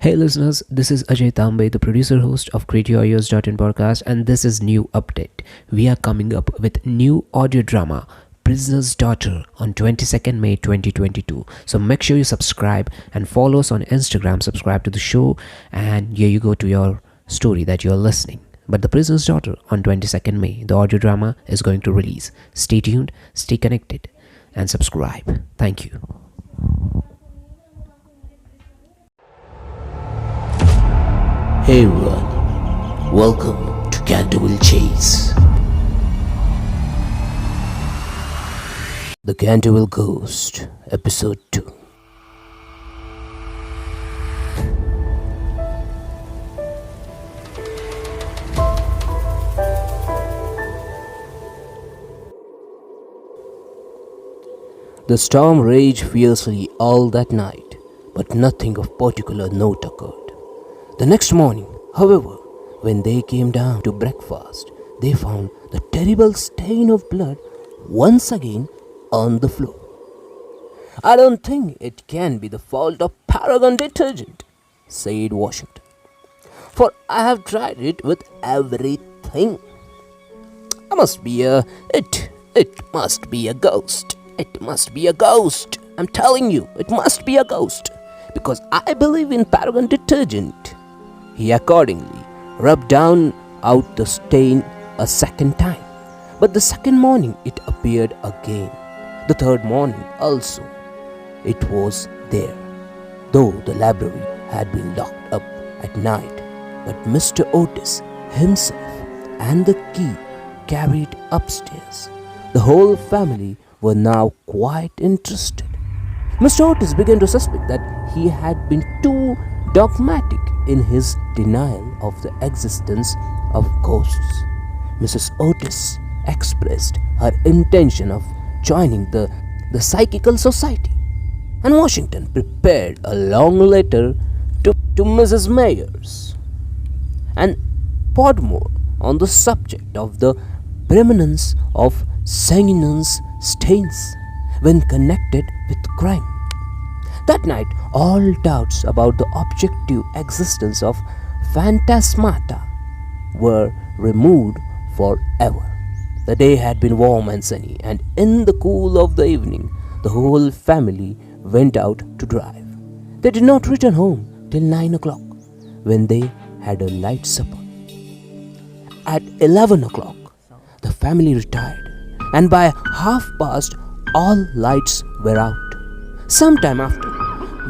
Hey listeners, this is Ajay Tambe, the producer host of CreateYourEars.in podcast, and this is new update. We are coming up with new audio drama, Prisoner's Daughter, on 22nd May 2022. So make sure you subscribe and follow us on Instagram, subscribe to the show, and here you go to your story that you're listening. But The Prisoner's Daughter on 22nd May, the audio drama is going to release. Stay tuned, stay connected, and subscribe. Thank you. Hey everyone, welcome to Canterville Chase. The Canterville Ghost, Episode 2. The storm raged fiercely all that night, but nothing of particular note occurred. The next morning, however, when they came down to breakfast, they found the terrible stain of blood once again on the floor. "I don't think it can be the fault of Paragon detergent," said Washington, "for I have tried it with everything. It must be a ghost. It must be a ghost. I'm telling you, it must be a ghost, because I believe in Paragon detergent." He accordingly rubbed down out the stain a second time, but the second morning it appeared again. The third morning also it was there, though the library had been locked up at night. But Mr. Otis himself and the key carried upstairs. The whole family were now quite interested. Mr. Otis began to suspect that he had been too dogmatic in his denial of the existence of ghosts. Mrs. Otis expressed her intention of joining the Psychical Society, and Washington prepared a long letter to Mrs. Mayers and Podmore on the subject of the preeminence of sanguineous stains when connected with crime. That night, all doubts about the objective existence of phantasmata were removed forever. The day had been warm and sunny, and in the cool of the evening, the whole family went out to drive. They did not return home till 9 o'clock, when they had a light supper. At 11 o'clock, the family retired, and by 1:30 all lights were out. Sometime after,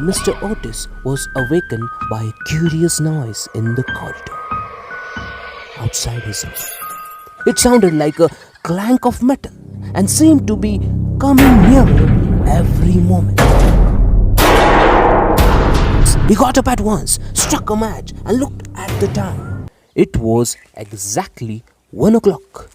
Mr. Otis was awakened by a curious noise in the corridor outside his house. It sounded like a clank of metal and seemed to be coming nearer every moment. He got up at once, struck a match, and looked at the time. It was exactly 1 o'clock.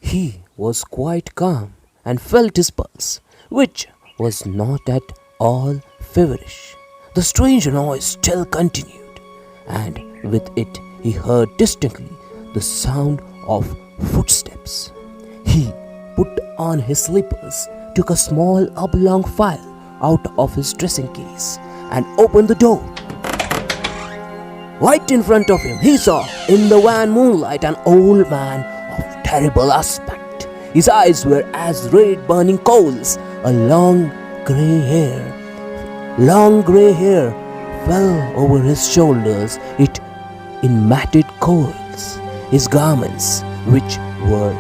He was quite calm and felt his pulse, which was not at all feverish. The strange noise still continued, and with it he heard distinctly the sound of footsteps. He put on his slippers, took a small oblong file out of his dressing case, and opened the door. Right in front of him he saw, in the wan moonlight, an old man of terrible aspect. His eyes were as red burning coals. A long grey hair fell over his shoulders, it in matted coils. His garments, which were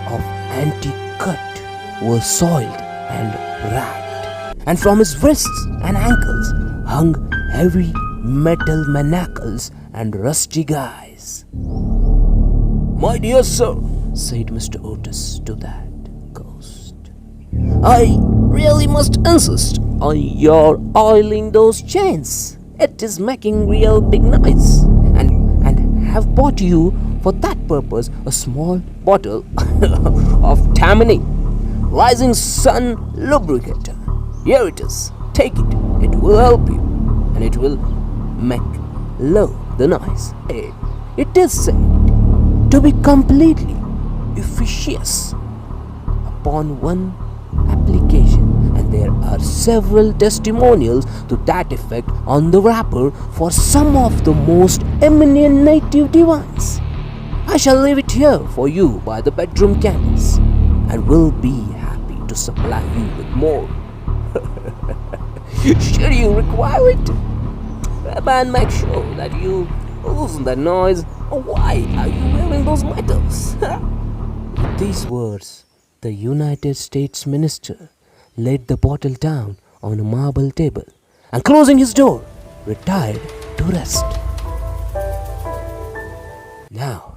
of antique cut, were soiled and ragged, and from his wrists and ankles hung heavy metal manacles and rusty guys. "My dear sir," said Mr. Otis to that ghost, "I really must insist on your oiling those chains. It is making real big noise, and have bought you for that purpose a small bottle of Tambe Rising Sun lubricator. Here it is. Take it. It will help you, and it will make low the noise. It is said to be completely efficacious upon one application, and there are several testimonials to that effect on the wrapper for some of the most eminent native divines. I shall leave it here for you by the bedroom candles, and will be happy to supply you with more. Should you require it? And make sure that you loosen that noise. Why are you wearing those medals? With these words, the United States minister laid the bottle down on a marble table and, closing his door, retired to rest. Now,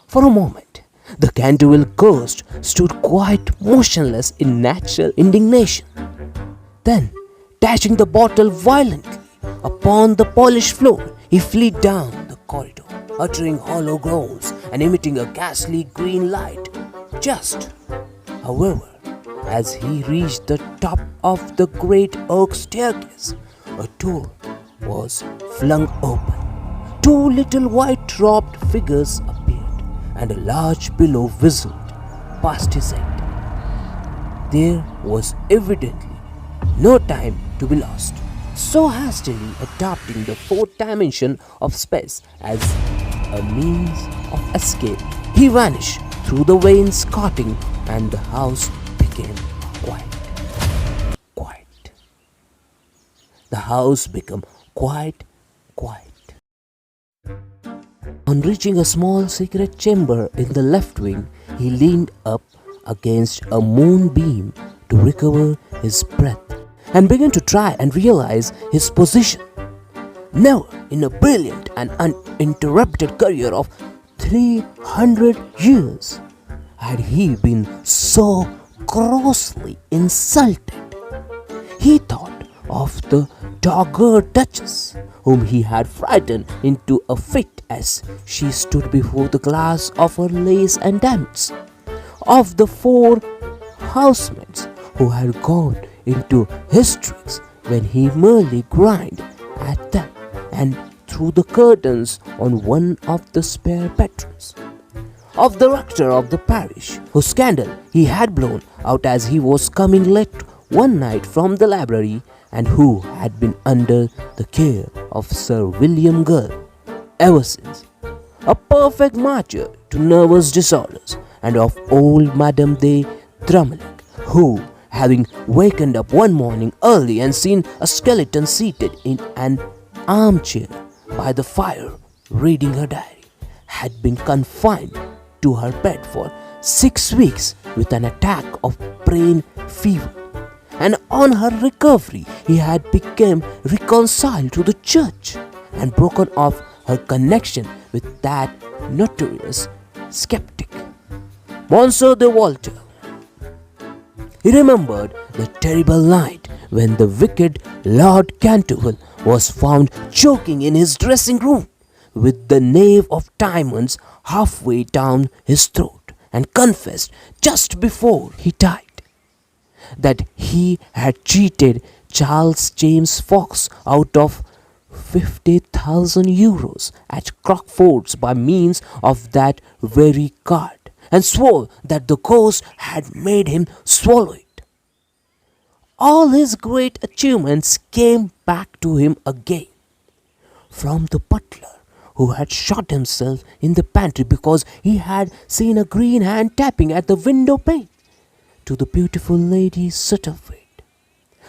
for a moment, the Canterville ghost stood quite motionless in natural indignation. Then, dashing the bottle violently upon the polished floor, he fled down the corridor, uttering hollow groans and emitting a ghastly green light. Just, however, as he reached the top of the great oak staircase, a door was flung open. Two little white-robed figures appeared, and a large billow whistled past his head. There was evidently no time to be lost. So hastily adopting the fourth dimension of space as a means of escape, he vanished through the wainscoting, and the house became quiet. The house became quite quiet. On reaching a small secret chamber in the left wing, he leaned up against a moonbeam to recover his breath and began to try and realize his position. Never in a brilliant and uninterrupted career of 300 years had he been so grossly insulted. He thought of the dogged Duchess, whom he had frightened into a fit as she stood before the glass of her lace and diamonds, of the 4 housemaids who had gone into hysterics when he merely grinned at them and threw the curtains on one of the spare bedrooms, of the rector of the parish, whose scandal he had blown out as he was coming late one night from the library, and who had been under the care of Sir William Gull ever since, a perfect martyr to nervous disorders, and of old Madame de Drummond, who, having wakened up one morning early and seen a skeleton seated in an armchair by the fire reading her diary, had been confined to her bed for 6 weeks with an attack of brain fever, and on her recovery he had become reconciled to the church and broken off her connection with that notorious skeptic, Monsieur de Walter. He remembered the terrible night when the wicked Lord Canterville was found choking in his dressing room with the knave of diamonds halfway down his throat, and confessed just before he died that he had cheated Charles James Fox out of 50,000 euros at Crockford's by means of that very card, and swore that the ghost had made him swallow it. All his great achievements came back to him again, from the butler who had shot himself in the pantry because he had seen a green hand tapping at the window pane, to the beautiful Lady Sutterfield,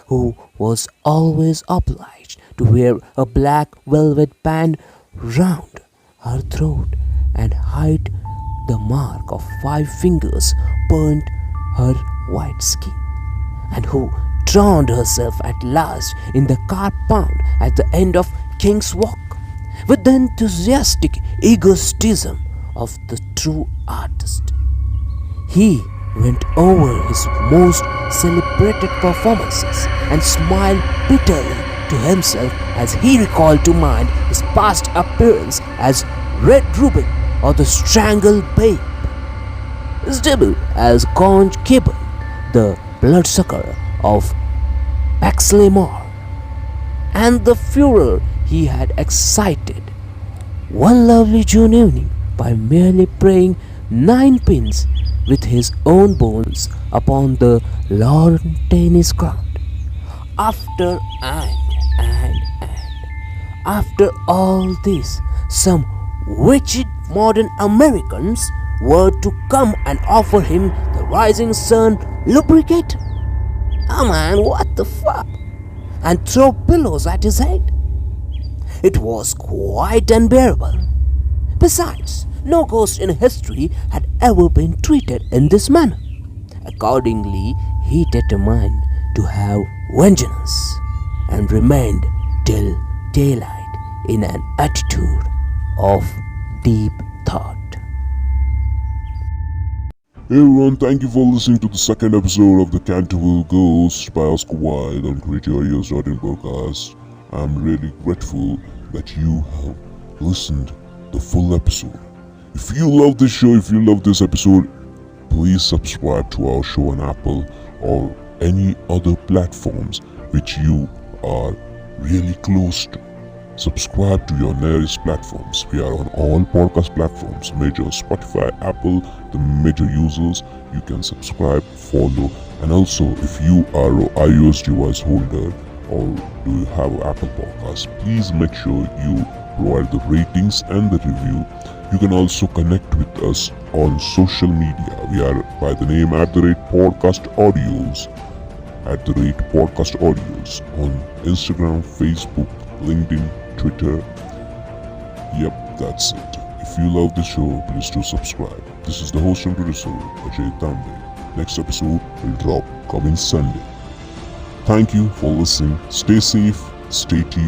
who was always obliged to wear a black velvet band round her throat and hide the mark of 5 fingers burnt her white skin, and who drowned herself at last in the cart pound at the end of King's Walk, with the enthusiastic egotism of the true artist. He went over his most celebrated performances and smiled bitterly to himself as he recalled to mind his past appearance as Red Reuben or the Strangled Babe, his debut as Conch Cable, the bloodsucker of Baxley-Moor, and the furor he had excited one lovely June evening by merely praying 9 pins with his own bones upon the lawn tennis ground. After after all this, some wretched modern Americans were to come and offer him the rising sun lubricator. Oh man, what the fuck? And throw pillows at his head. It was quite unbearable. Besides, no ghost in history had ever been treated in this manner. Accordingly, he determined to have vengeance and remained till daylight in an attitude of deep thought. Hey everyone, thank you for listening to the second episode of the Canterville Ghost by Oscar Wilde on CreateYourEars.in podcast. I'm really grateful that you have listened the full episode. If you love this show, if you love this episode, please subscribe to our show on Apple or any other platforms which you are really close to. Subscribe to your nearest platforms. We are on all podcast platforms, major Spotify, Apple, the major users. You can subscribe, follow, and also if you are an iOS device holder or do you have an Apple podcast, please make sure you provide the ratings and the review. You can also connect with us on social media. We are by the name @podcastaudios, @podcastaudios on Instagram, Facebook, LinkedIn, Twitter. Yep, that's it. If you love the show, please do subscribe. This is the host and producer, Ajay Tambe. Next episode will drop coming Sunday. Thank you for listening. Stay safe, stay tuned.